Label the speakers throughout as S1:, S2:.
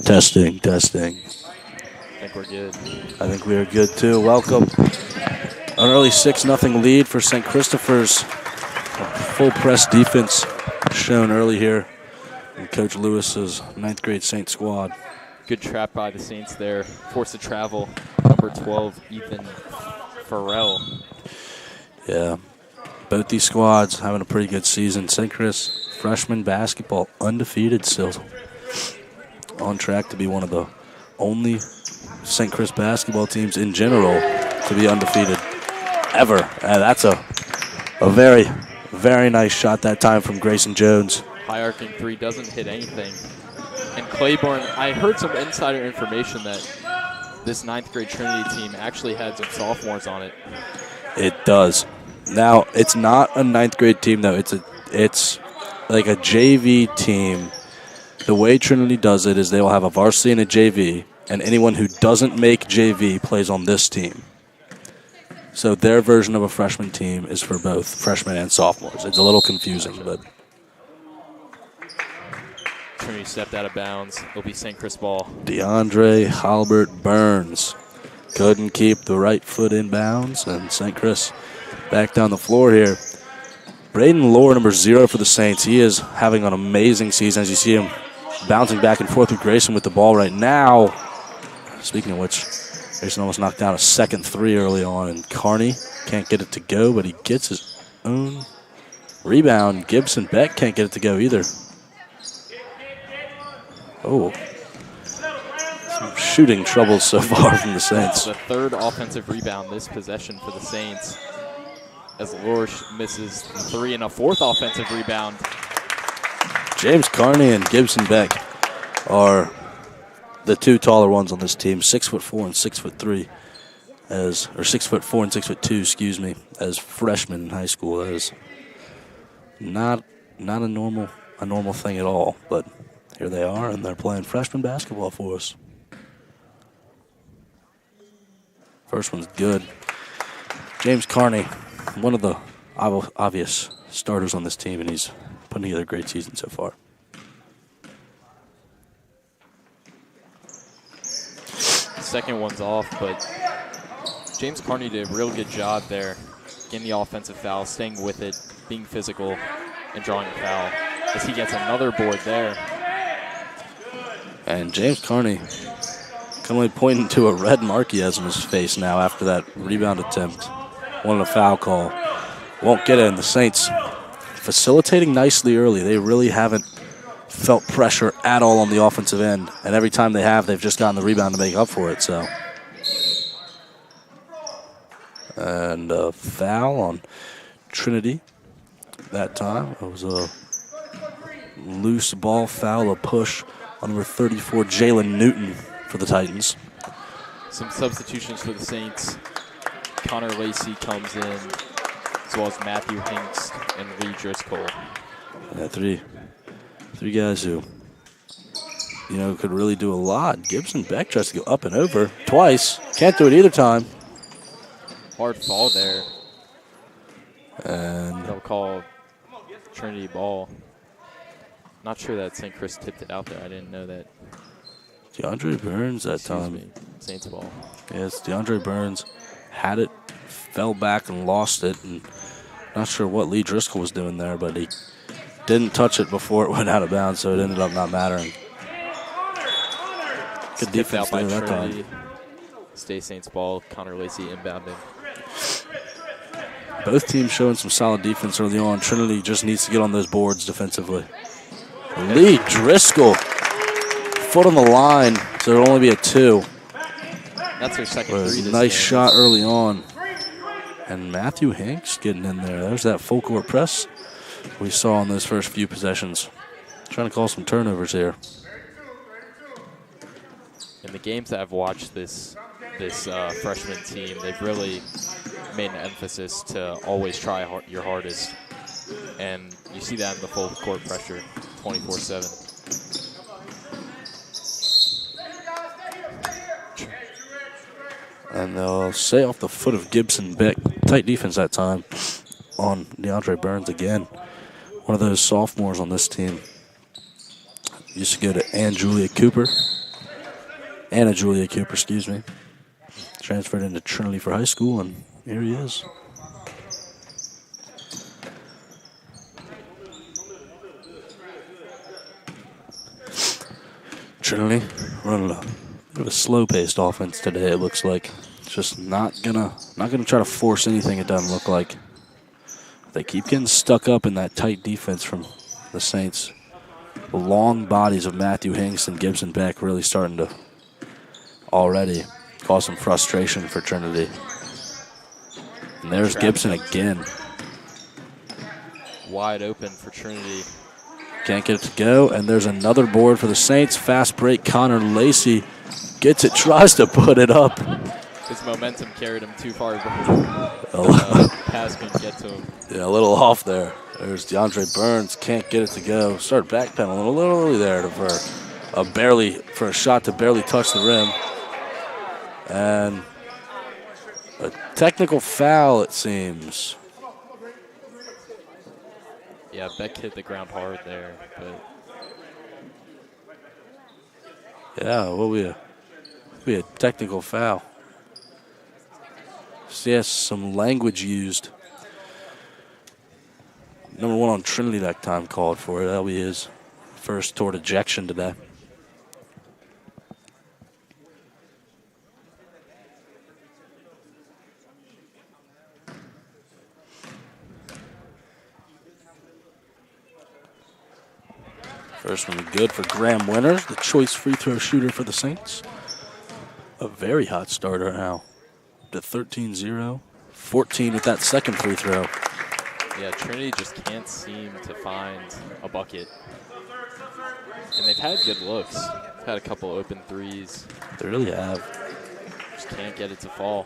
S1: Testing, testing.
S2: I think we're good.
S1: I think we are good too. Welcome. An early 6-0 lead for St. Christopher's. A full press defense shown early here in Coach Lewis's 9th grade Saint squad.
S2: Good trap by the Saints there. Forced to travel. Number 12, Ethan Farrell.
S1: Yeah. Both these squads having a pretty good season. St. Chris freshman basketball undefeated still. On track to be one of the only St. Chris basketball teams in general to be undefeated ever. That's a very, very nice shot that time from Grayson Jones.
S2: High arcing three doesn't hit anything. And Claiborne, I heard some insider information that this 9th grade Trinity team actually had some sophomores on it.
S1: It does. Now, it's not a 9th grade team, though. It's like a JV team. The way Trinity does it is they will have a varsity and a JV, and anyone who doesn't make JV plays on this team. So their version of a freshman team is for both freshmen and sophomores. It's a little confusing, but
S2: Trinity stepped out of bounds. It'll be St. Chris ball.
S1: DeAndre Halbert Burns couldn't keep the right foot in bounds, and St. Chris back down the floor here. Braden Lohr, number 0 for the Saints. He is having an amazing season as you see him bouncing back and forth with Grayson with the ball right now. Speaking of which, Grayson almost knocked down a second three early on, and Carney can't get it to go, but he gets his own rebound. Gibson Beck can't get it to go either. Oh, some shooting troubles so far from the Saints.
S2: The third offensive rebound this possession for the Saints, as Lorsch misses the three, and a fourth offensive rebound.
S1: James Carney and Gibson Beck are the two taller ones on this team, 6'4" and 6'3", or 6'4" and 6'2", excuse me, as freshmen in high school. That is not a normal thing at all, but here they are, and they're playing freshman basketball for us. First one's good. James Carney, one of the obvious starters on this team, and he's putting together a great season so far.
S2: Second one's off, but James Carney did a real good job there, getting the offensive foul, staying with it, being physical, and drawing a foul, as he gets another board there.
S1: And James Carney only pointing to a red mark he has on his face now after that rebound attempt. Wanted a foul call. Won't get it, and the Saints facilitating nicely early. They really haven't felt pressure at all on the offensive end, and every time they have, they've just gotten the rebound to make up for it. So, and a foul on Trinity that time. It was a loose ball foul, a push on number 34, Jalen Newton for the Titans.
S2: Some substitutions for the Saints. Connor Lacey comes in, as well as Matthew Hinks and Lee Driscoll.
S1: Yeah, three guys who, could really do a lot. Gibson Beck tries to go up and over twice. Can't do it either time.
S2: Hard fall there.
S1: And
S2: they'll call Trinity ball. Not sure that St. Chris tipped it out there. I didn't know that.
S1: DeAndre Burns that
S2: Excuse
S1: time.
S2: me. Saints ball.
S1: Yes, DeAndre Burns had it, fell back and lost it. And not sure what Lee Driscoll was doing there, but he didn't touch it before it went out of bounds, so it ended up not mattering. Good defense
S2: by
S1: there that
S2: Trinity.
S1: time.
S2: Stay Saints ball. Connor Lacey inbounding.
S1: Both teams showing some solid defense early on. Trinity just needs to get on those boards defensively. Lee Driscoll, foot on the line, so it'll only be a 2.
S2: That's her second
S1: But
S2: three this
S1: nice
S2: game.
S1: shot early on. And Matthew Hinks getting in there. There's that full court press we saw in those first few possessions. Trying to call some turnovers here.
S2: In the games that I've watched this freshman team, they've really made an emphasis to always try your hardest. And you see that in the full court pressure, 24/7.
S1: And they'll say off the foot of Gibson Beck. Tight defense that time on DeAndre Burns again. One of those sophomores on this team. Used to go to Ann Julia Cooper Anna Julia Cooper, excuse me. Transferred into Trinity for high school, and here he is. Trinity running a bit of a slow-paced offense today. It looks like just not gonna try to force anything. It doesn't look like. They keep getting stuck up in that tight defense from the Saints. The long bodies of Matthew Hinks and Gibson Beck really starting to already cause some frustration for Trinity. And there's Gibson again.
S2: Wide open for Trinity.
S1: Can't get it to go, and there's another board for the Saints. Fast break, Connor Lacey gets it, tries to put it up.
S2: His momentum carried him too far. Pass couldn't get to him.
S1: Yeah, a little off there. There's DeAndre Burns, can't get it to go. Started backpedaling a little early there for a shot to barely touch the rim. And a technical foul, it seems.
S2: Yeah, Beck hit the ground hard there, but
S1: yeah, what will be a technical foul. So yes, some language used. Number 1 on Trinity that time called for it. That'll be his first toward ejection today. First one good for Graham Winters, the choice free throw shooter for the Saints. A very hot starter now. To 13-0, 14 with that second free throw.
S2: Yeah, Trinity just can't seem to find a bucket. And they've had good looks. They've had a couple open threes.
S1: They really have.
S2: Just can't get it to fall.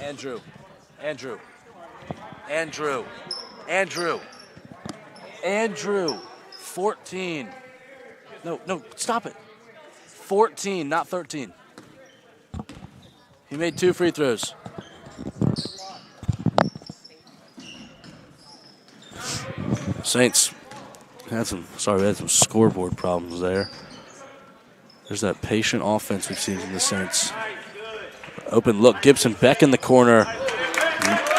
S1: Andrew. 14. No, stop it. 14, not 13. He made 2 free throws. Saints had some scoreboard problems there. There's that patient offense we've seen from the Saints. Open look, Gibson Beck in the corner.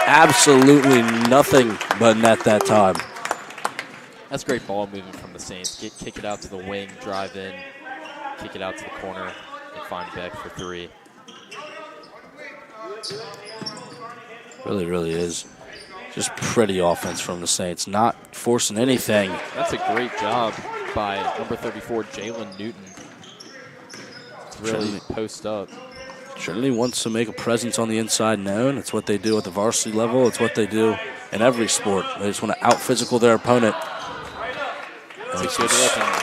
S1: Absolutely nothing but net that time.
S2: That's great ball movement from the Saints. Kick it out to the wing, drive in, kick it out to the corner, and find Beck for 3.
S1: Really, really is. Just pretty offense from the Saints, not forcing anything.
S2: That's a great job by number 34, Jalen Newton. To really post up.
S1: Trinity wants to make a presence on the inside known. It's what they do at the varsity level. It's what they do in every sport. They just want to out-physical their opponent.
S2: It's a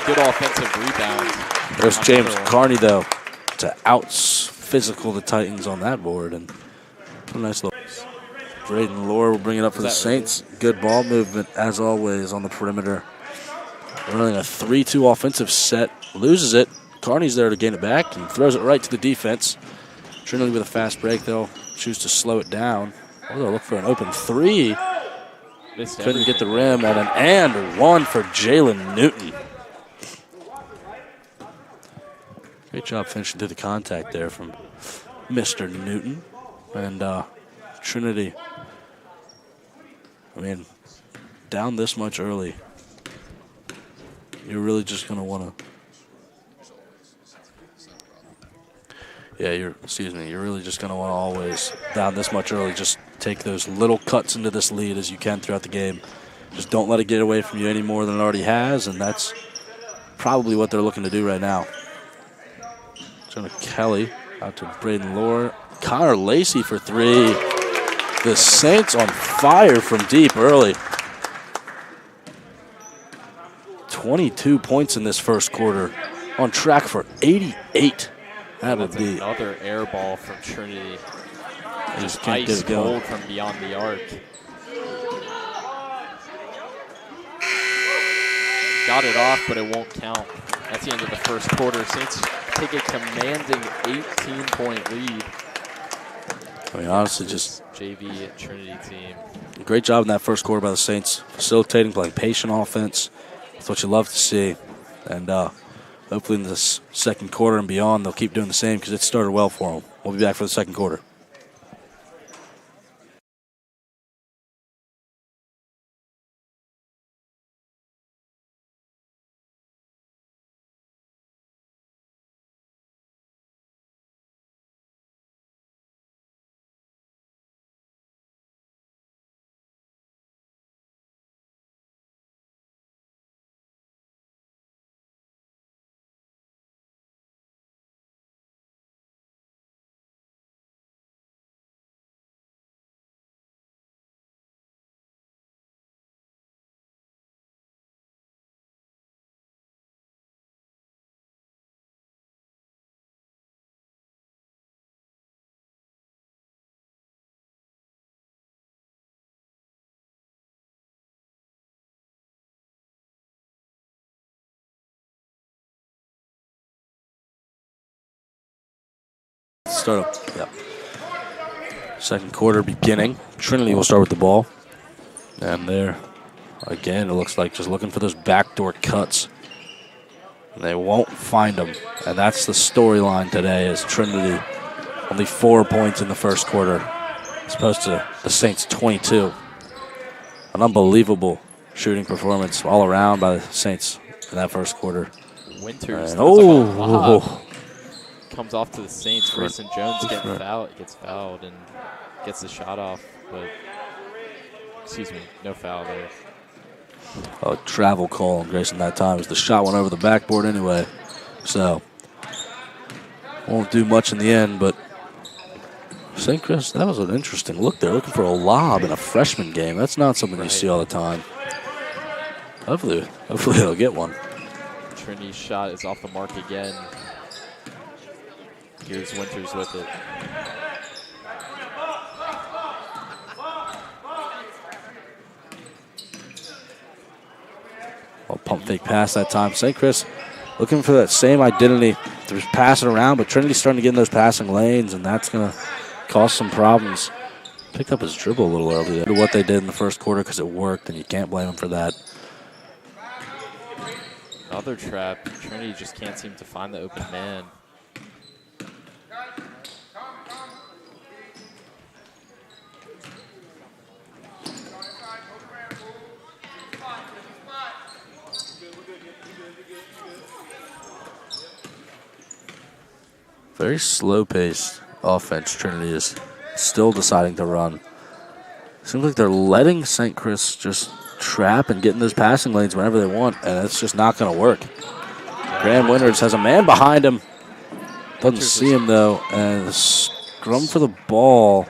S2: good offensive rebound.
S1: There's James Carney, though, to out-physical the Titans on that board. And a nice little. Braden Lohr will bring it up for the Saints. Good ball movement, as always, on the perimeter. Running a 3-2 offensive set. Loses it. Carney's there to gain it back and throws it right to the defense. Trinity with a fast break, they'll choose to slow it down. Or they'll look for an open 3. Couldn't get the rim at an and 1 for Jalen Newton. Great job finishing through the contact there from Mr. Newton. And Trinity, I mean, down this much early, you're really just going to want to. Yeah, you're really just going to want to always, down this much early, just take those little cuts into this lead as you can throughout the game. Just don't let it get away from you any more than it already has, and that's probably what they're looking to do right now. Jonah Kelly out to Braden Lohr. Connor Lacey for 3. The Saints on fire from deep early. 22 points in this first quarter. On track for 88. That would be
S2: another air ball from Trinity.
S1: Just can't get it going.
S2: Cold from beyond the arc. Got it off, but it won't count. That's the end of the first quarter. Saints take a commanding 18-point lead.
S1: I mean, honestly, just
S2: JV Trinity team.
S1: Great job in that first quarter by the Saints, facilitating, playing patient offense. That's what you love to see. And hopefully in this second quarter and beyond, they'll keep doing the same because it started well for them. We'll be back for the second quarter. Start up. Yep. Second quarter beginning. Trinity will start with the ball. And there, again, it looks like just looking for those backdoor cuts. And they won't find them. And that's the storyline today is Trinity only 4 points in the first quarter as opposed to the Saints 22. An unbelievable shooting performance all around by the Saints in that first quarter.
S2: Winters.
S1: And,
S2: comes off to the Saints. Grayson Jones gets fouled and gets the shot off, but excuse me, no foul there.
S1: A travel call on Grayson that time as the shot went over the backboard anyway. So won't do much in the end, but St. Chris, that was an interesting look there, looking for a lob in a freshman game. That's not something you see all the time. Hopefully they'll get one.
S2: Trinity's shot is off the mark again. Here's Winters with it.
S1: Well, pump fake pass that time. St. Chris looking for that same identity. They're passing around, but Trinity's starting to get in those passing lanes, and that's going to cause some problems. Picked up his dribble a little early to what they did in the first quarter because it worked, and you can't blame him for that.
S2: Another trap. Trinity just can't seem to find the open man.
S1: Very slow-paced offense Trinity is still deciding to run. Seems like they're letting St. Chris just trap and get in those passing lanes whenever they want, and it's just not going to work. Graham Winters has a man behind him. Doesn't see him, though, and the scrum for the ball.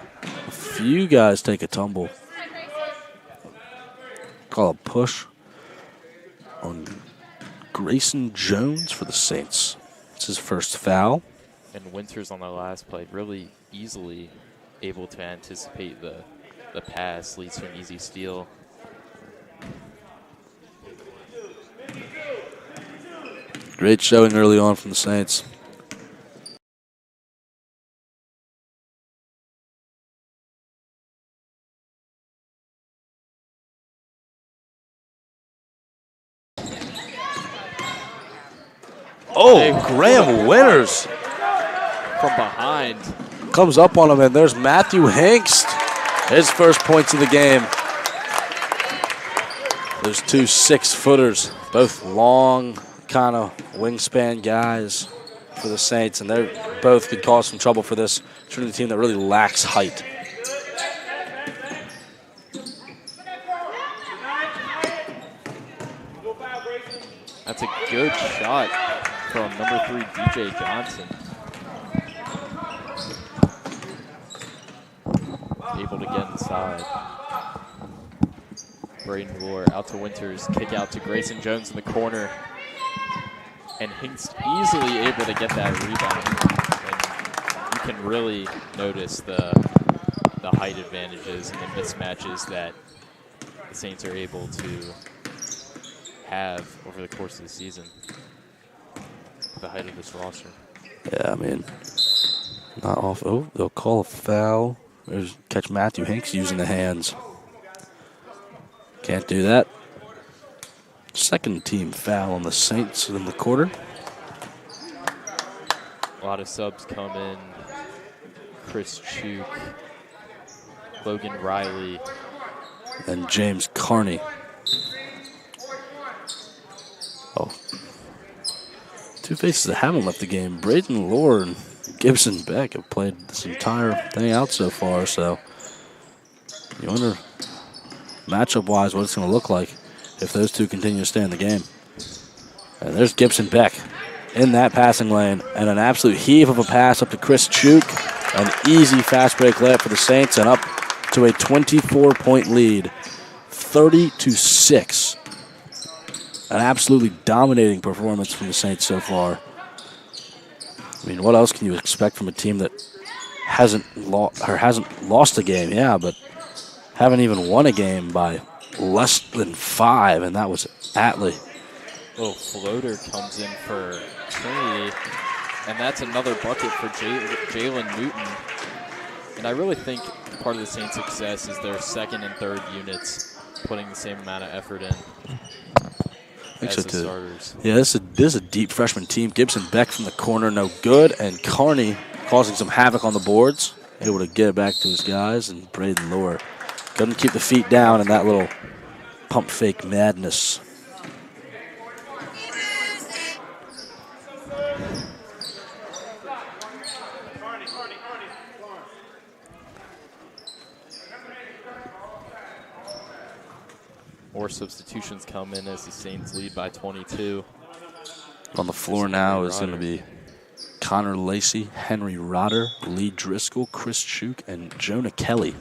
S1: A few guys take a tumble. Call a push on Grayson Jones for the Saints. It's his first foul.
S2: And Winters on the last play really easily able to anticipate the pass, leads to an easy steal.
S1: Great showing early on from the Saints. Oh, Graham Winters
S2: from behind
S1: comes up on him, and there's Matthew Hengst. His first points of the game. Those two 6-footers, both long kind of wingspan guys for the Saints, and they both could cause some trouble for this Trinity team that really lacks height.
S2: That's a good shot from number 3, DJ Johnson. Able to get inside. Braden Moore out to Winters, kick out to Grayson Jones in the corner. And Hengst easily able to get that rebound. And you can really notice the height advantages and the mismatches that the Saints are able to have over the course of the season. The height of this roster.
S1: Yeah, I mean, not off. Oh, they'll call a foul. There's catch Matthew Hengst using the hands. Can't do that. Second team foul on the Saints in the quarter.
S2: A lot of subs come in. Chris Chuk, Logan Riley,
S1: and James Carney. Oh. Two faces that haven't left the game. Braden Lohr and Gibson Beck have played this entire thing out so far, so you wonder, matchup-wise, what it's going to look like if those two continue to stay in the game. And there's Gibson Beck in that passing lane, and an absolute heave of a pass up to Chris Chuk. An easy fast break layup for the Saints, and up to a 24-point lead, 30-6. An absolutely dominating performance from the Saints so far. I mean, what else can you expect from a team that hasn't lost a game? Yeah, but haven't even won a game by less than 5, and that was Atlee.
S2: Little floater comes in for Trinity, and that's another bucket for Jalen Newton. And I really think part of the Saints' success is their second and third units putting the same amount of effort in as the starters.
S1: Yeah, this is a deep freshman team. Gibson Beck from the corner, no good, and Carney causing some havoc on the boards, able to get it back to his guys, and Braden Lohr couldn't keep the feet down in that little pump fake madness.
S2: More substitutions come in as the Saints lead by 22.
S1: On the floor now is going to be Connor Lacey, Henry Rotter, Lee Driscoll, Chris Chuk, and Jonah Kelly.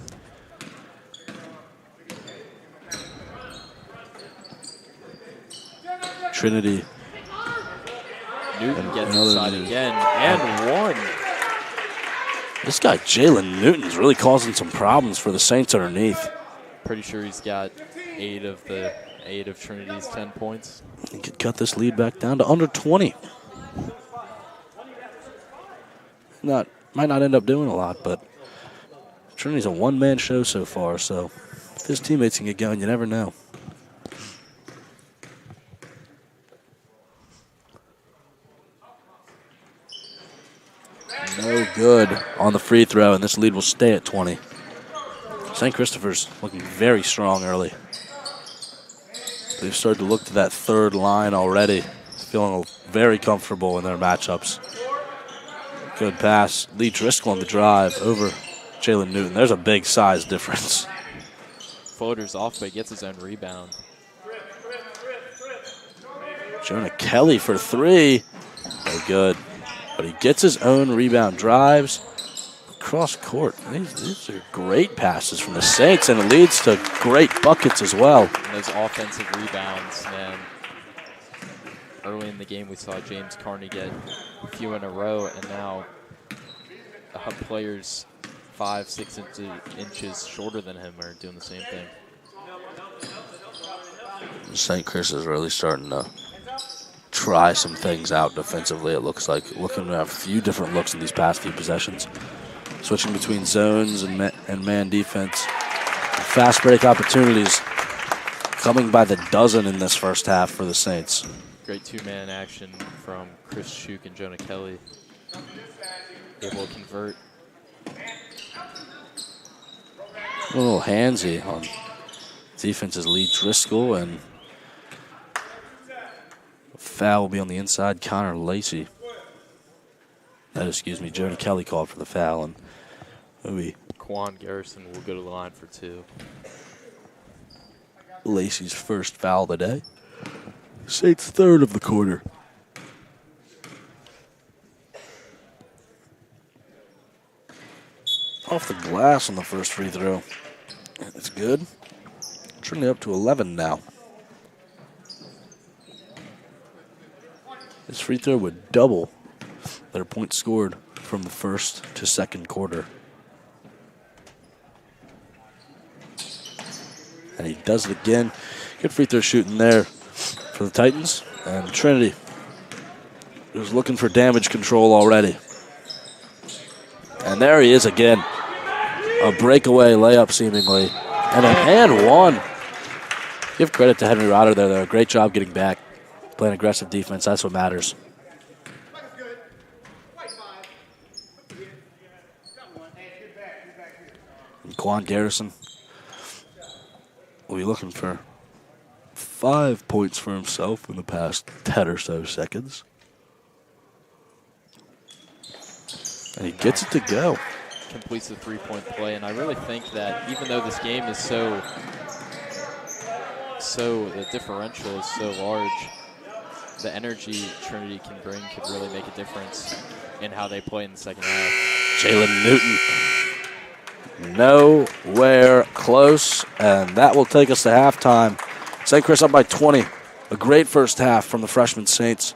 S1: Trinity.
S2: Newton gets inside again and one.
S1: This guy, Jalen Newton's really causing some problems for the Saints underneath.
S2: Pretty sure he's got 8 of Trinity's 10 points.
S1: He could cut this lead back down to under 20. Might not end up doing a lot, but Trinity's a one-man show so far, so if his teammates can get going, you never know. No good on the free throw, and this lead will stay at 20. St. Christopher's looking very strong early. They've started to look to that third line already, feeling very comfortable in their matchups. Good pass. Lee Driscoll on the drive over Jalen Newton. There's a big size difference.
S2: Floater's off, but gets his own rebound.
S1: Jonah Kelly for 3. No good. But he gets his own rebound, drives across court. These are great passes from the Saints, and it leads to great buckets as well.
S2: And those offensive rebounds, man. Early in the game, we saw James Carney get a few in a row, and now players 5-6 inches shorter than him are doing the same thing.
S1: St. Chris is really starting to try some things out defensively, it looks like. Looking at a few different looks in these past few possessions. Switching between zones and man defense. Fast break opportunities coming by the dozen in this first half for the Saints.
S2: Great two-man action from Chris Chuk and Jonah Kelly. Able to convert.
S1: A little handsy on defense's Lee Driscoll, and foul will be on the inside. Connor Lacey. Jonah Kelly called for the foul, and
S2: Quan Garrison will go to the line for 2.
S1: Lacey's first foul of the day. Saints' third of the quarter. Off the glass on the first free throw. It's good. Trinity up to 11 now. This free throw would double their points scored from the first to second quarter. And he does it again. Good free throw shooting there for the Titans. And Trinity is looking for damage control already. And there he is again. A breakaway layup seemingly. And an and one. Give credit to Henry Rotter there, though. Great job getting back. Playing aggressive defense. That's what matters. Quan Garrison will be looking for 5 points for himself in the past 10 or so seconds. And he gets it to go.
S2: Completes the three-point play, and I really think that even though this game is so the differential is so large, the energy Trinity can bring could really make a difference in how they play in the second half.
S1: Jalen Newton, nowhere close, and that will take us to halftime. St. Chris up by 20. A great first half from the freshman Saints.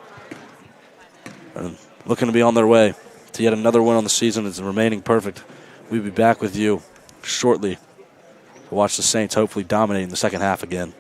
S1: And looking to be on their way to yet another win on the season is remaining perfect. We'll be back with you shortly to watch the Saints hopefully dominating the second half again.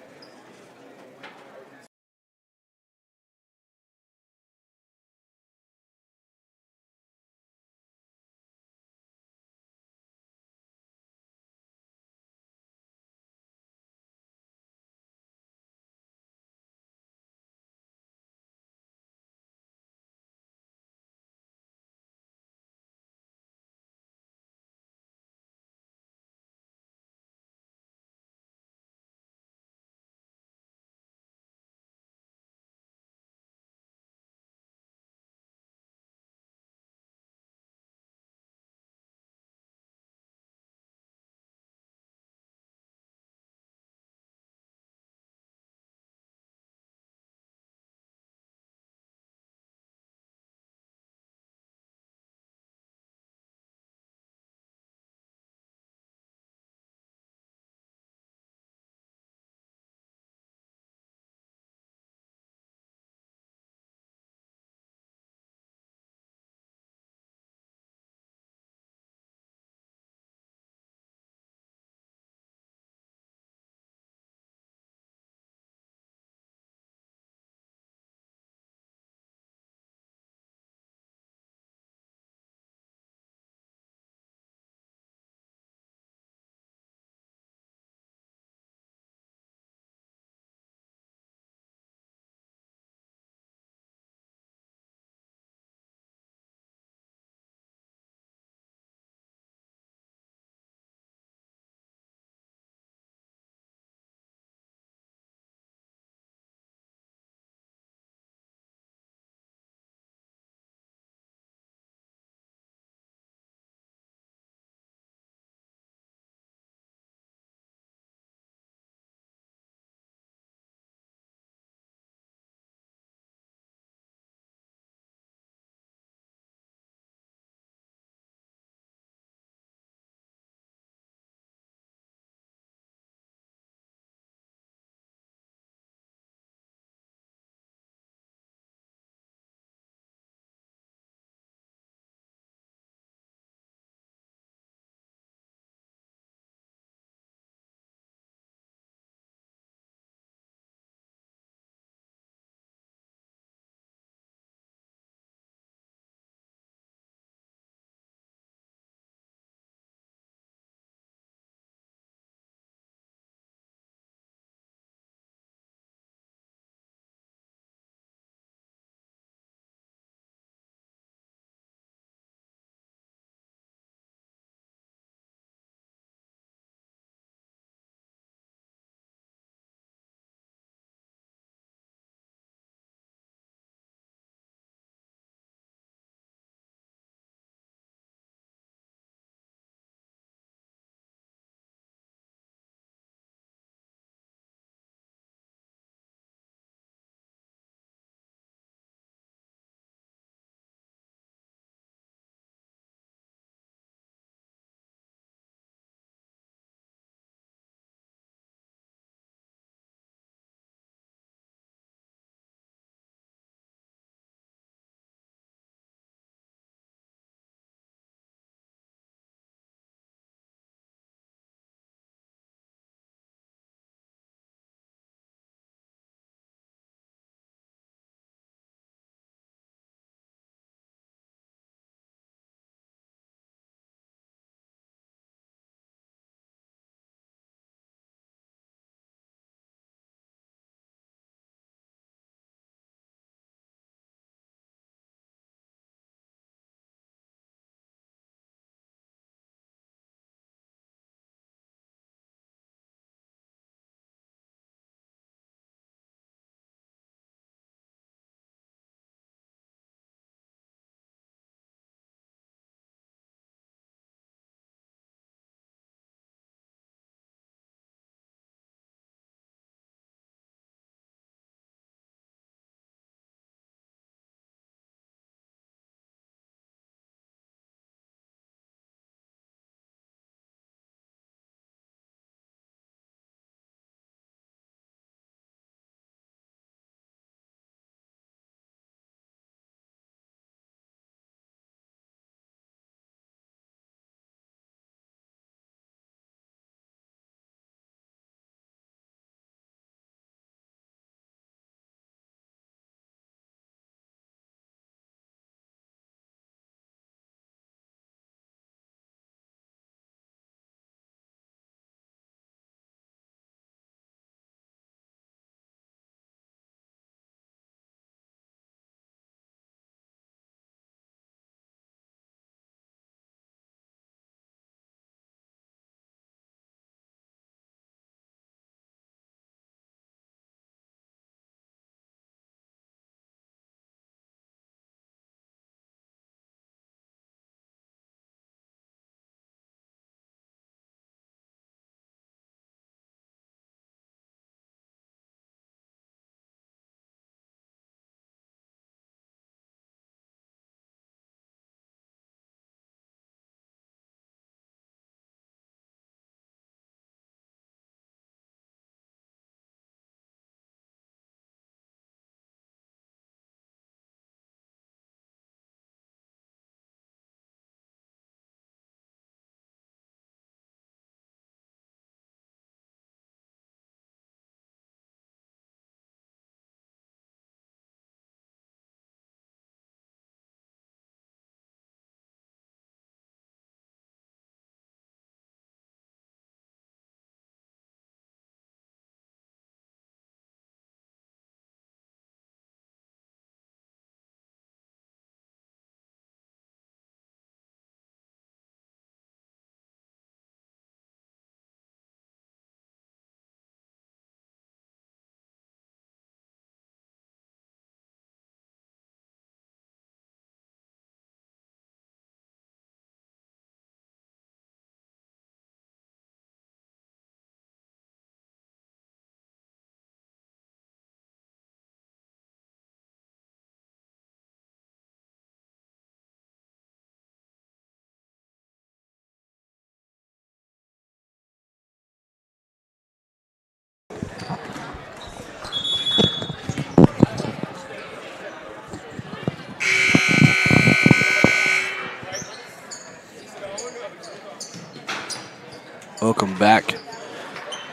S1: Welcome back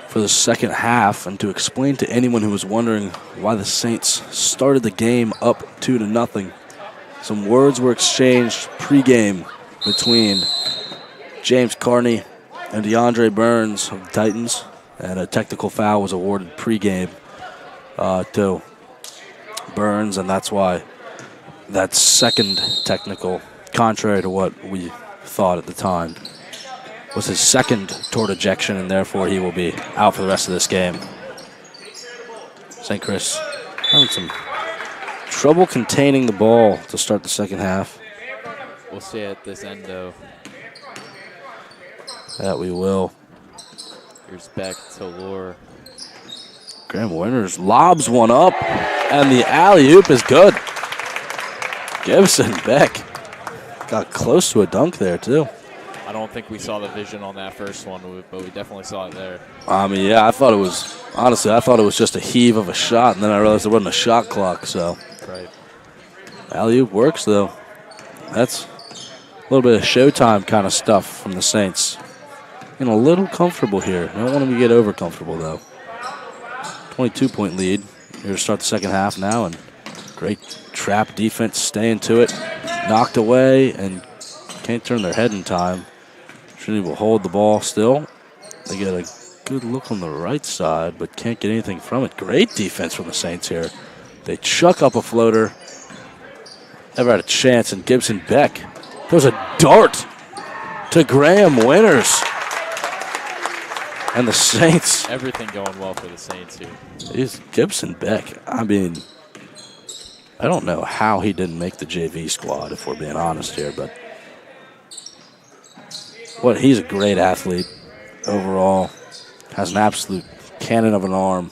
S1: for the second half, and to explain to anyone who was wondering why the Saints started the game up 2-0, some words were exchanged pregame between James Carney and DeAndre Burns of the Titans, and a technical foul was awarded pregame to Burns, and that's why that second technical, contrary to what we thought at the time, was his second toward ejection, and therefore he will be out for the rest of this game. St. Chris having some trouble containing the ball to start the second half.
S2: We'll see at this end, though.
S1: That we will.
S2: Here's back to Lure.
S1: Graham Winters lobs one up, and the alley-oop is good. Gibson Beck got close to a dunk there, too.
S2: I don't think we saw the vision on that first one, but we definitely saw it there.
S1: I mean, yeah, I thought it was just a heave of a shot, and then I realized there wasn't a shot clock, so.
S2: Right.
S1: Alley-oop works, though. That's a little bit of Showtime kind of stuff from the Saints. And a little comfortable here. I don't want them to get over comfortable, though. 22-point lead. Here to start the second half now, and great trap defense, staying to it. Knocked away, and can't turn their head in time. Trinity will hold the ball still. They get a good look on the right side, but can't get anything from it. Great defense from the Saints here. They chuck up a floater. Never had a chance, and Gibson Beck throws a dart to Graham Winters. And the Saints.
S2: Everything going well for the Saints here.
S1: He's Gibson Beck. I mean, I don't know how he didn't make the JV squad, if we're being honest here, but he's a great athlete overall. Has an absolute cannon of an arm.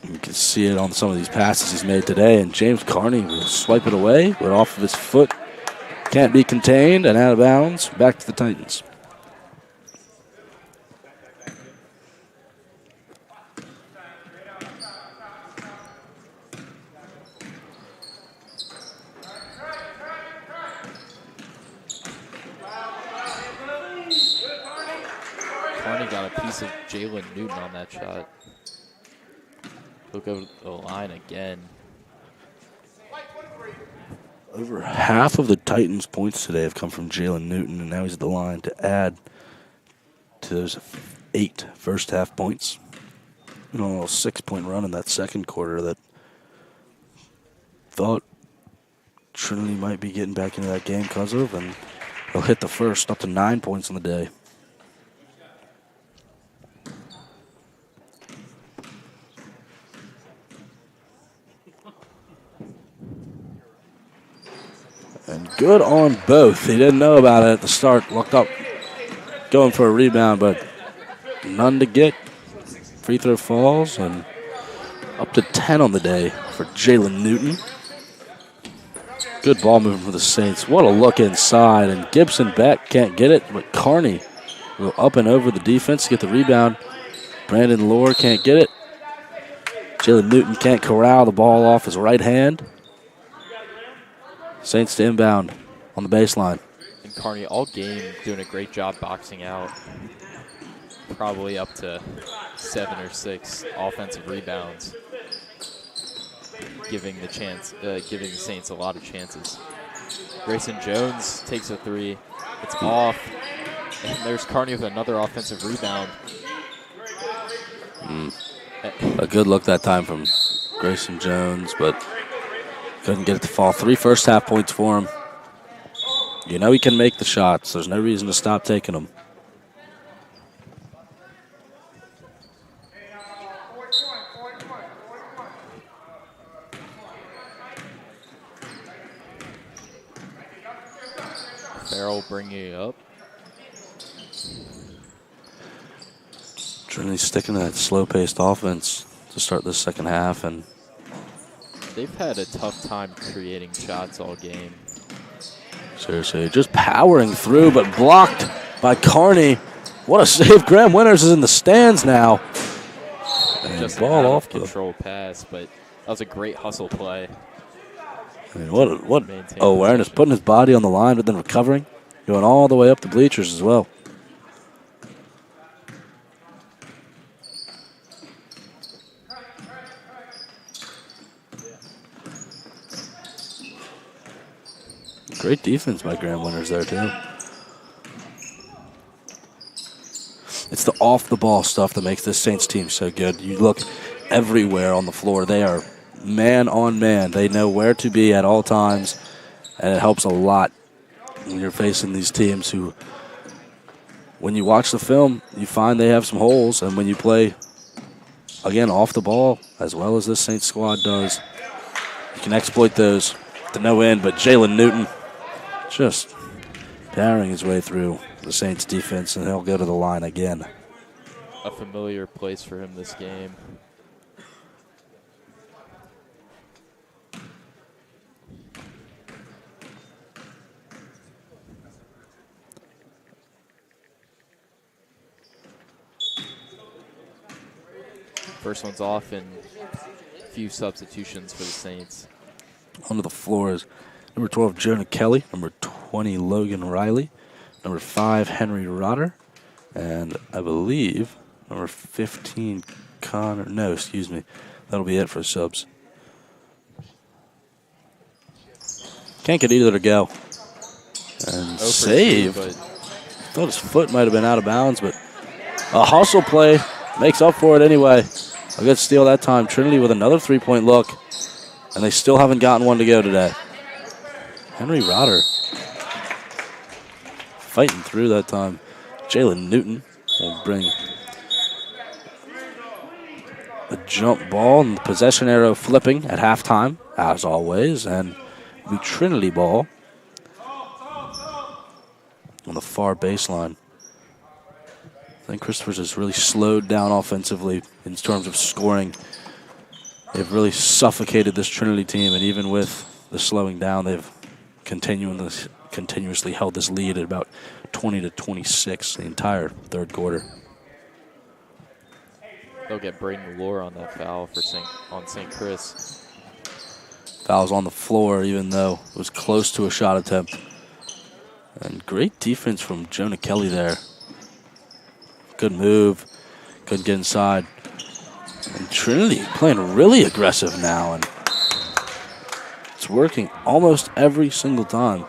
S1: You can see it on some of these passes he's made today, and James Carney will swipe it away, but off of his foot. Can't be contained and out of bounds. Back to the Titans.
S2: Got a piece of Jalen Newton on that shot. Look over the line again.
S1: Over half of the Titans' points today have come from Jalen Newton, and now he's at the line to add to those 8 first-half points. A little 6-point run in that second quarter that thought Trinity might be getting back into that game because of, and they'll hit the first, up to 9 points on the day. And good on both. He didn't know about it at the start. Looked up, going for a rebound, but none to get. Free throw falls, and up to 10 on the day for Jalen Newton. Good ball movement for the Saints. What a look inside, and Gibson Beck can't get it, but Carney will up and over the defense to get the rebound. Brandon Lore can't get it. Jalen Newton can't corral the ball off his right hand. Saints to inbound on the baseline.
S2: And Carney all game doing a great job boxing out. Probably up to 7 or 6 offensive rebounds. Giving the Saints a lot of chances. Grayson Jones takes a 3. It's off. And there's Carney with another offensive rebound.
S1: A good look that time from Grayson Jones, but couldn't get it to fall. 3 first-half points for him. You know he can make the shots. There's no reason to stop taking them.
S2: Farrell bringing it up.
S1: Trinity sticking to that slow-paced offense to start this second half, and
S2: they've had a tough time creating shots all game.
S1: Seriously, just powering through, but blocked by Carney. What a save. Graham Winters is in the stands now. And
S2: Just
S1: ball off
S2: control pass, but that was a great hustle play.
S1: I mean, what awareness, putting his body on the line, but then recovering, going all the way up the bleachers as well. Great defense by Grand Winters there, too. It's the off-the-ball stuff that makes this Saints team so good. You look everywhere on the floor. They are man on man. They know where to be at all times, and it helps a lot when you're facing these teams who, when you watch the film, you find they have some holes, and when you play, again, off the ball, as well as this Saints squad does, you can exploit those to no end. But Jalen Newton just powering his way through the Saints defense, and he'll go to the line again.
S2: A familiar place for him this game. First one's off, and a few substitutions for the Saints.
S1: Onto the floor is number 12, Jonah Kelly, number 20, Logan Riley, number 5, Henry Rotter, and I believe number 15, Connor. No, excuse me. That'll be it for subs. Can't get either to go. And saved. Thought his foot might have been out of bounds, but a hustle play makes up for it anyway. A good steal that time. Trinity with another three-point look, and they still haven't gotten one to go today. Henry Rotter fighting through that time. Jalen Newton will bring the jump ball and the possession arrow flipping at halftime, as always, and the Trinity ball on the far baseline. I think Christopher's has really slowed down offensively in terms of scoring. They've really suffocated this Trinity team, and even with the slowing down, they've continuously held this lead at about 20-26 the entire third quarter.
S2: They'll get Braden Lure on that foul for St. Chris.
S1: Foul's on the floor, even though it was close to a shot attempt. And great defense from Jonah Kelly there. Good move. Couldn't get inside. And Trinity playing really aggressive now, and it's working almost every single time.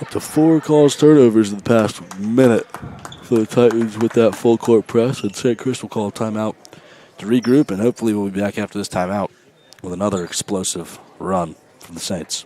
S1: Up to 4 calls turnovers in the past minute for the Titans with that full court press, and St. Chris will call a timeout to regroup, and hopefully we'll be back after this timeout with another explosive run from the Saints.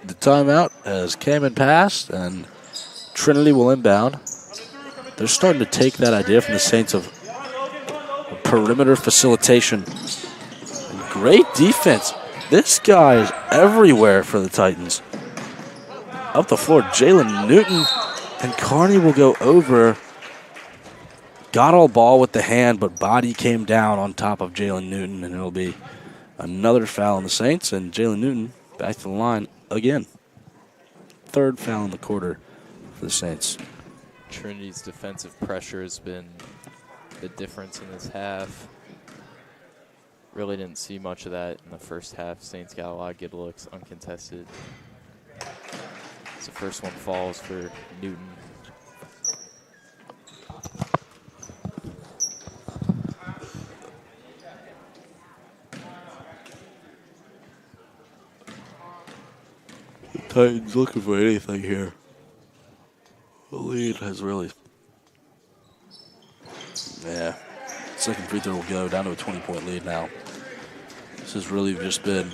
S1: The timeout has came and passed, and Trinity will inbound. They're starting to take that idea from the Saints of perimeter facilitation. And great defense. This guy is everywhere for the Titans. Up the floor, Jalen Newton and Carney will go over. Got all ball with the hand, but body came down on top of Jalen Newton, and it'll be another foul on the Saints, and Jalen Newton back to the line again. Third foul in the quarter for the Saints.
S2: Trinity's defensive pressure has been the difference in this half. Really didn't see much of that in the first half. Saints got a lot of good looks, uncontested. So first one falls for Newton.
S1: Titans looking for anything here. The lead has really... Yeah. Second free throw will go down to a 20-point lead now. This has really just been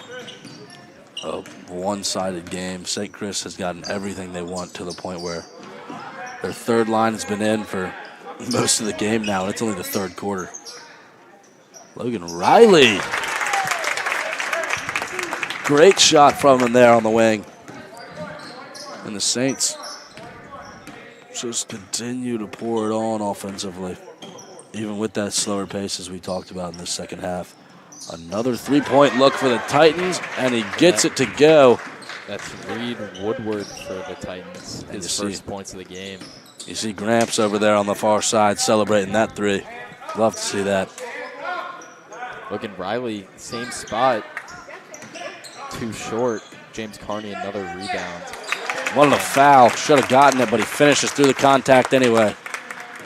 S1: a one-sided game. St. Chris has gotten everything they want to the point where their third line has been in for most of the game now, and it's only the third quarter. Logan Riley. Great shot from him there on the wing. And the Saints just continue to pour it on offensively, even with that slower pace as we talked about in the second half. Another three-point look for the Titans, and he gets it to go.
S2: That's Reed Woodward for the Titans, his first points of the game.
S1: You see Gramps over there on the far side celebrating that three. Love to see that.
S2: Look at Riley, same spot, too short. James Carney, another rebound.
S1: Wanted a foul, should have gotten it, but he finishes through the contact anyway.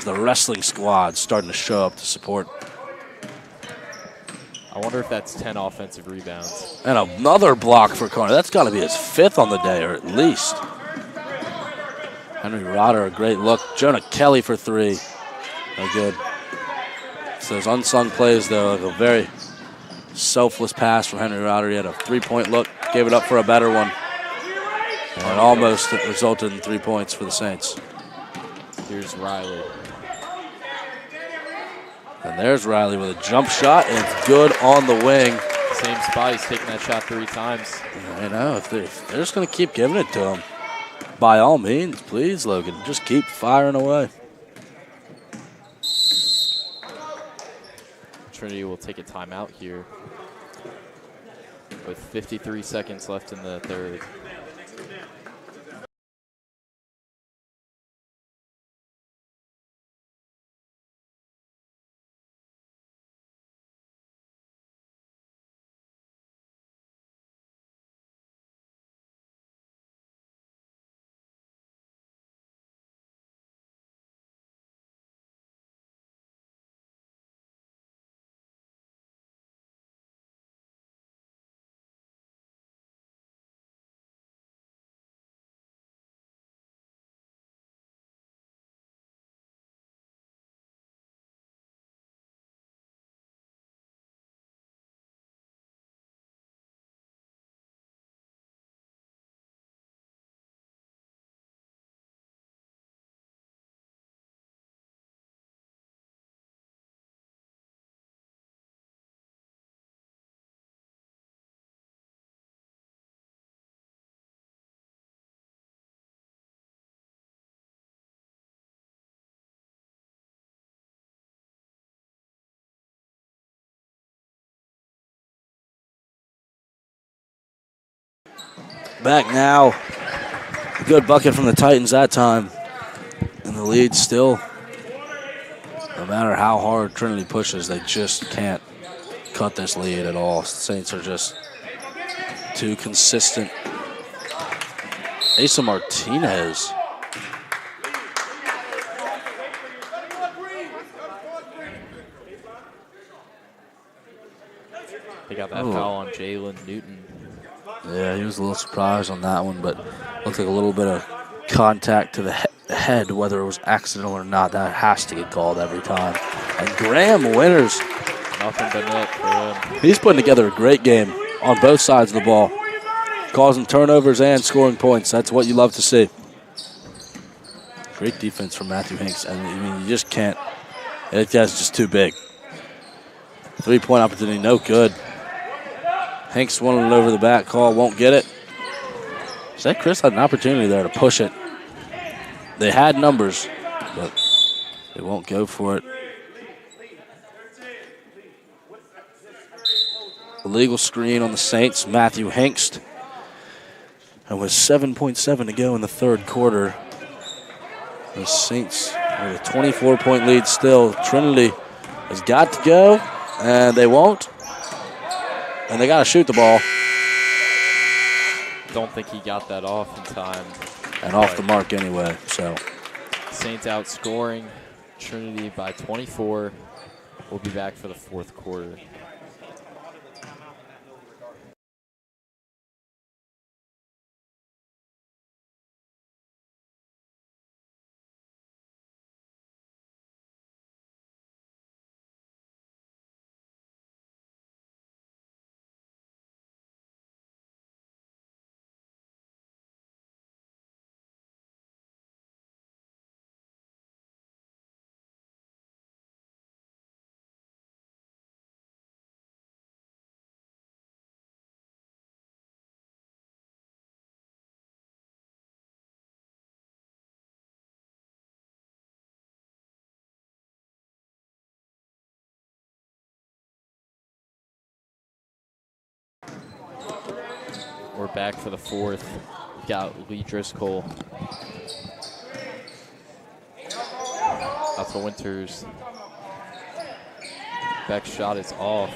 S1: The wrestling squad starting to show up to support.
S2: I wonder if that's 10 offensive rebounds.
S1: And another block for Carney. That's got to be his 5th on the day, or at least. Henry Rodder, a great look. Jonah Kelly for 3. No good. So those unsung plays, though, like a very selfless pass from Henry Rodder. He had a 3-point look, gave it up for a better one. And almost resulted in 3 points for the Saints.
S2: Here's Riley.
S1: And there's Riley with a jump shot, and it's good on the wing.
S2: Same spot, he's taken that shot 3 times.
S1: I know, if they're just going to keep giving it to him, by all means, please, Logan, just keep firing away.
S2: Trinity will take a timeout here with 53 seconds left in the third.
S1: Back now. Good bucket from the Titans that time. And the lead still, no matter how hard Trinity pushes, they just can't cut this lead at all. Saints are just too consistent. Asa Martinez.
S2: They got that foul on Jalen Newton.
S1: Yeah, he was a little surprised on that one, but looked like a little bit of contact to the head, whether it was accidental or not. That has to get called every time. And Graham Winters.
S2: Nothing but net for him.
S1: He's putting together a great game on both sides of the ball, causing turnovers and scoring points. That's what you love to see. Great defense from Matthew Hinks. I mean, you just can't. That's just too big. 3-point opportunity, no good. Hinks wanted it over the back call, won't get it. St. Chris had an opportunity there to push it. They had numbers, but they won't go for it. Illegal screen on the Saints, Matthew Hinks. And with 7.7 to go in the third quarter, the Saints with a 24-point lead still. Trinity has got to go, and they won't. And they got to shoot the ball.
S2: Don't think he got that off in time.
S1: And off the mark anyway, so.
S2: Saints outscoring Trinity by 24. We'll be back for the fourth quarter. We're back for the fourth. We've got Lee Driscoll. Out to Winters. Back shot is off.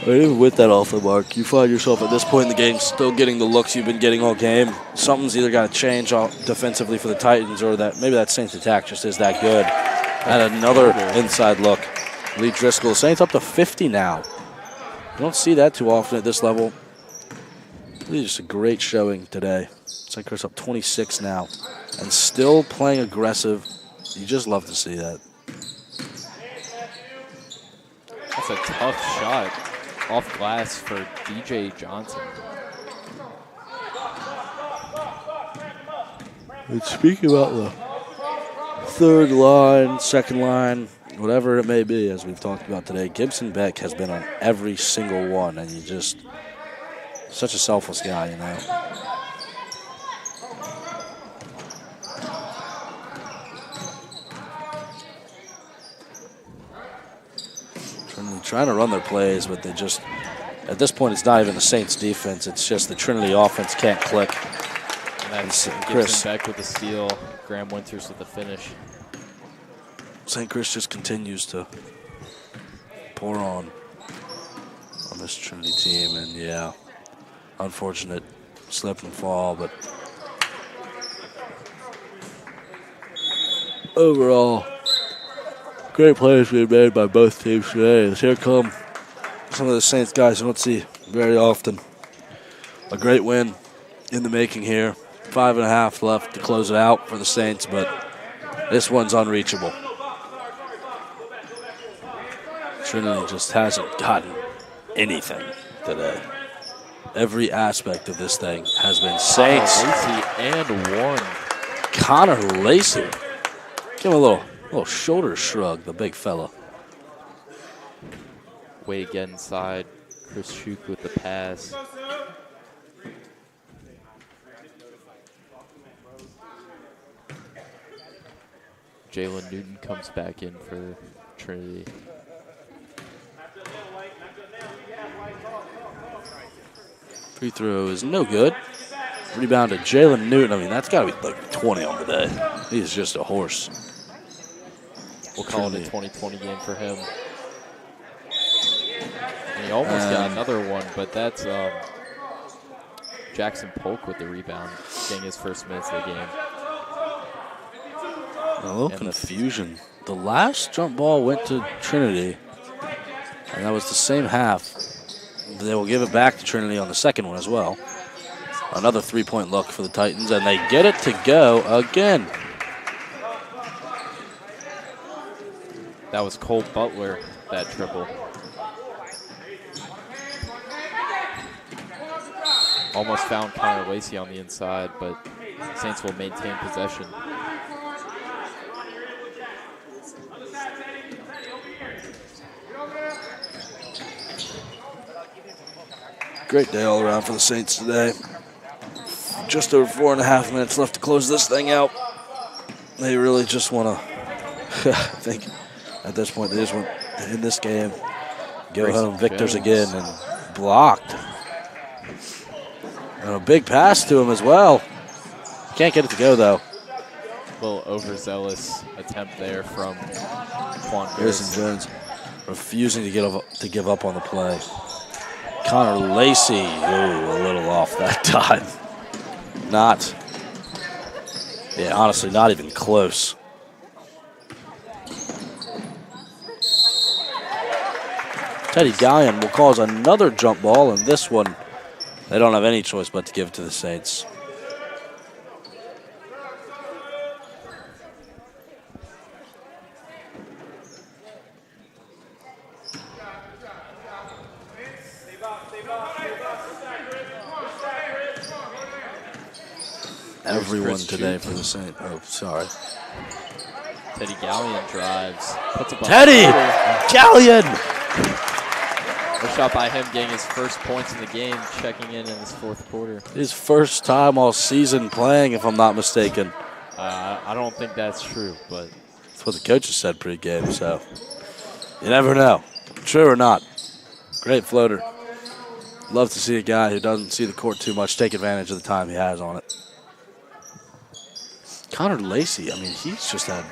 S1: Even with that off the mark, you find yourself at this point in the game still getting the looks you've been getting all game. Something's either got to change defensively for the Titans, or that maybe that Saints attack just is that good. And another inside look. Lee Driscoll. Saints up to 50 now. You don't see that too often at this level. Really just a great showing today. St. Chris up 26 now. And still playing aggressive. You just love to see that.
S2: That's a tough shot off glass for DJ Johnson.
S1: And speaking about the third line, second line, whatever it may be, as we've talked about today, Gibson Beck has been on every single one, and you just, such a selfless guy, you know. Trying to run their plays, but they just, at this point, it's not even the Saints defense, it's just the Trinity offense can't click.
S2: And that's Gibson Beck with the steal, Graham Winters with the finish.
S1: St. Chris just continues to pour on this Trinity team, and yeah, unfortunate slip and fall, but overall, great plays being made by both teams today. Here come some of the Saints guys you don't see very often. A great win in the making here. 5.5 left to close it out for the Saints, but this one's unreachable. Trinity just hasn't gotten anything today. Every aspect of this thing has been Saints.
S2: Lacey and one.
S1: Connor Lacey. Give him a little shoulder shrug, the big fella.
S2: Way again inside. Chris Schuch with the pass. Jalen Newton comes back in for Trinity.
S1: Free throw is no good. Rebound to Jalen Newton. I mean, that's got to be like 20 on the day. He's just a horse.
S2: We'll call it a 20-20 game for him. And he almost got another one, but that's Jackson Polk with the rebound, getting his first minutes of the game.
S1: A little confusion. The last jump ball went to Trinity, and that was the same half. They will give it back to Trinity on the second one as well. Another three-point look for the Titans, and they get it to go again.
S2: That was Cole Butler, that triple. Almost found Connor Lacey on the inside, but Saints will maintain possession.
S1: Great day all around for the Saints today. Just over 4.5 minutes left to close this thing out. They really just want to, I think, at this point, they just want to end this game, go
S2: Grayson
S1: home victors
S2: Jones.
S1: again, and blocked. And a big pass to him as well. Can't get it to go, though.
S2: A little overzealous attempt there from Quan
S1: Grayson Jones refusing to give up on the play. Connor Lacey, a little off that time. Honestly, not even close. Teddy Gallion will cause another jump ball, and this one, they don't have any choice but to give it to the Saints. Everyone today for the Saints. Oh, sorry.
S2: Teddy Gallion drives. Puts it
S1: Teddy Gallion!
S2: A shot by him, getting his first points in the game, checking in this fourth quarter.
S1: His first time all season playing, if I'm not mistaken.
S2: I don't think that's true, but
S1: that's what the coaches said pregame, so you never know. True or not. Great floater. Love to see a guy who doesn't see the court too much take advantage of the time he has on it. Connor Lacey, I mean, he's just had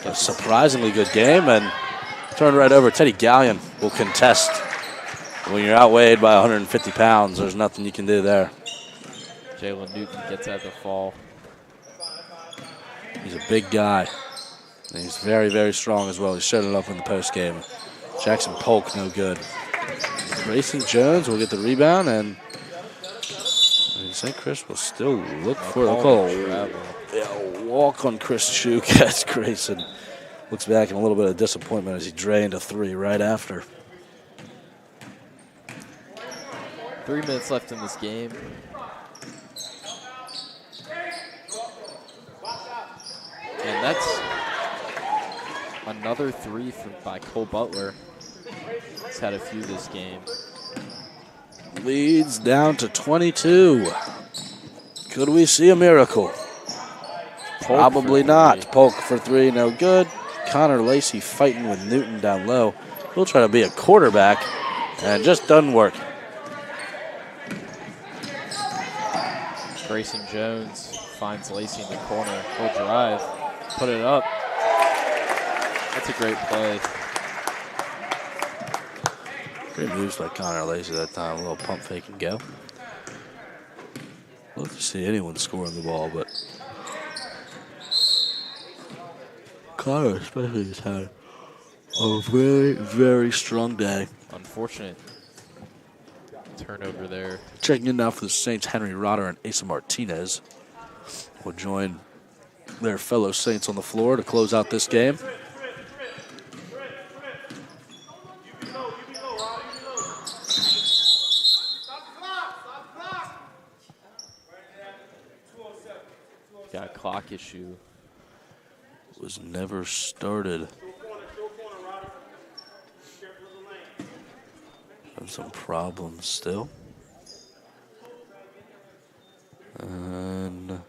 S1: a surprisingly good game, and turned right over. Teddy Gallion will contest. When you're outweighed by 150 pounds, there's nothing you can do there.
S2: Jalen Newton gets at the fall.
S1: He's a big guy. And he's very, very strong as well. He showed it up in the post game. Jackson Polk, no good. Grayson Jones will get the rebound, and St. Chris will still look for a walk on Chris Chuk as Grayson looks back in a little bit of disappointment as he drained a three right after.
S2: 3 minutes left in this game. And that's another three by Cole Butler. He's had a few this game.
S1: Leads down to 22. Could we see a miracle? Probably not. Polk for three, no good. Connor Lacey fighting with Newton down low. He'll try to be a quarterback, and it just doesn't work.
S2: Grayson Jones finds Lacey in the corner. He'll drive, put it up. That's a great play.
S1: Great moves by Connor Lacey that time. A little pump fake and go. Love to see anyone scoring the ball, but Connor especially has had a very, very strong day.
S2: Unfortunate turnover there.
S1: Checking in now for the Saints, Henry Rotter and Asa Martinez will join their fellow Saints on the floor to close out this game.
S2: Got a clock issue.
S1: Was never started. And some problems still. And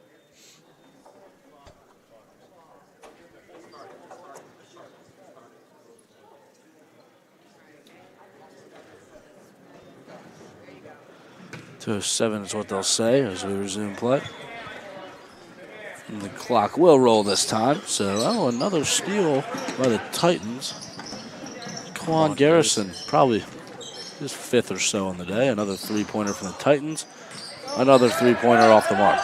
S1: .207 is what they'll say as we resume play. And the clock will roll this time. So, another steal by the Titans. Quan Garrison, probably his fifth or so on the day. Another three-pointer from the Titans. Another three-pointer off the mark.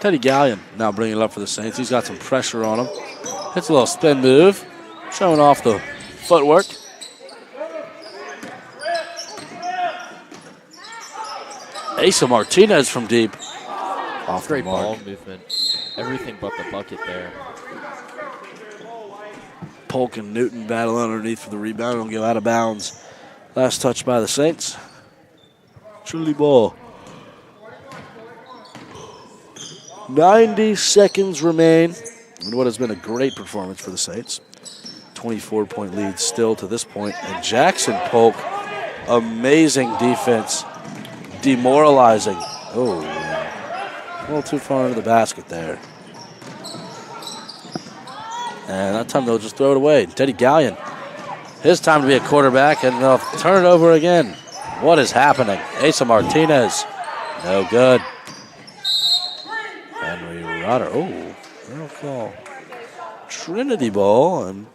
S1: Teddy Gallion now bringing it up for the Saints. He's got some pressure on him. Hits a little spin move, showing off the footwork. Asa Martinez from deep. Off
S2: Great
S1: the mark.
S2: ball movement. Everything but the bucket there.
S1: Polk and Newton battle underneath for the rebound. It'll go out of bounds. Last touch by the Saints. Trinity ball. 90 seconds remain in what has been a great performance for the Saints. 24-point lead still to this point. And Jackson Polk, amazing defense. Demoralizing. Oh, a little too far into the basket there. And that time they'll just throw it away. Teddy Gallion, his time to be a quarterback, and they'll turn it over again. What is happening? Asa Martinez, no good. Henry Rotter, oh, real call. Trinity ball, and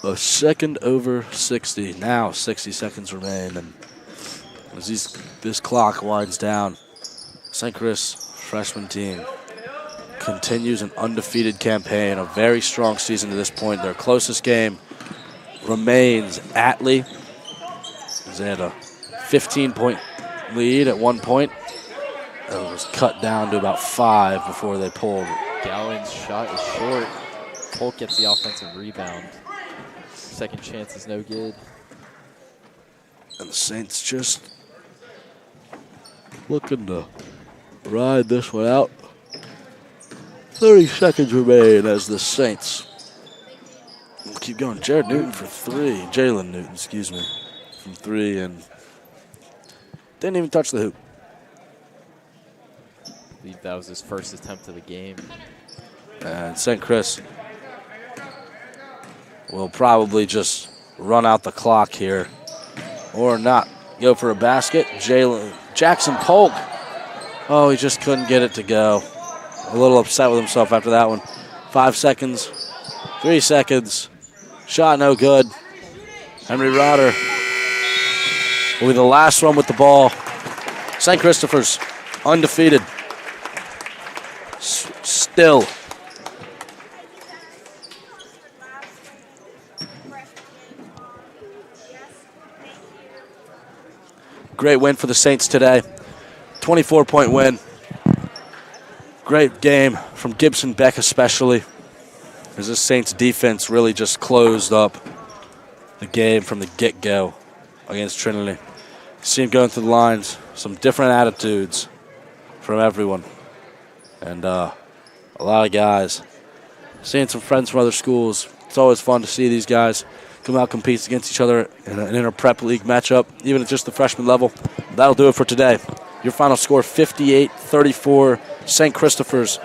S1: a second over 60. Now 60 seconds remain, and as this clock winds down, St. Chris freshman team continues an undefeated campaign, a very strong season to this point. Their closest game remains at Lee. They had a 15-point lead at one point. It was cut down to about 5 before they pulled.
S2: Gallion's shot is short. Polk gets the offensive rebound. Second chance is no good.
S1: And the Saints just looking to ride this one out. 30 seconds remain as the Saints will keep going. Jalen Newton, excuse me, from three, and didn't even touch the hoop.
S2: I believe that was his first attempt of the game.
S1: And St. Chris will probably just run out the clock here or not go for a basket. Jackson Polk. Oh, he just couldn't get it to go. A little upset with himself after that one. 5 seconds, 3 seconds. Shot no good. Henry Rotter will be the last one with the ball. St. Christopher's undefeated. Still. Great win for the Saints today. 24-point win. Great game from Gibson Beck especially, as this Saints defense really just closed up the game from the get-go against Trinity. See him going through the lines, some different attitudes from everyone. And a lot of guys. Seeing some friends from other schools. It's always fun to see these guys come out, compete against each other in an inter-prep league matchup, even at just the freshman level. That'll do it for today. Your final score, 58-34. St. Christopher's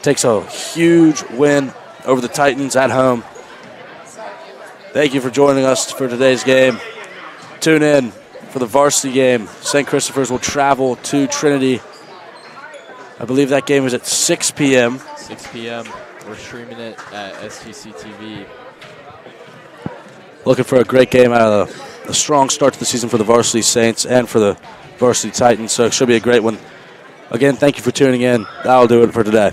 S1: takes a huge win over the Titans at home. Thank you for joining us for today's game. Tune in for the varsity game. St. Christopher's will travel to Trinity. I believe that game is at 6 p.m.
S2: 6 p.m. We're streaming it at STC TV.
S1: Looking for a great game out of a strong start to the season for the varsity Saints and for the varsity Titans, so it should be a great one. Again, thank you for tuning in. That'll do it for today.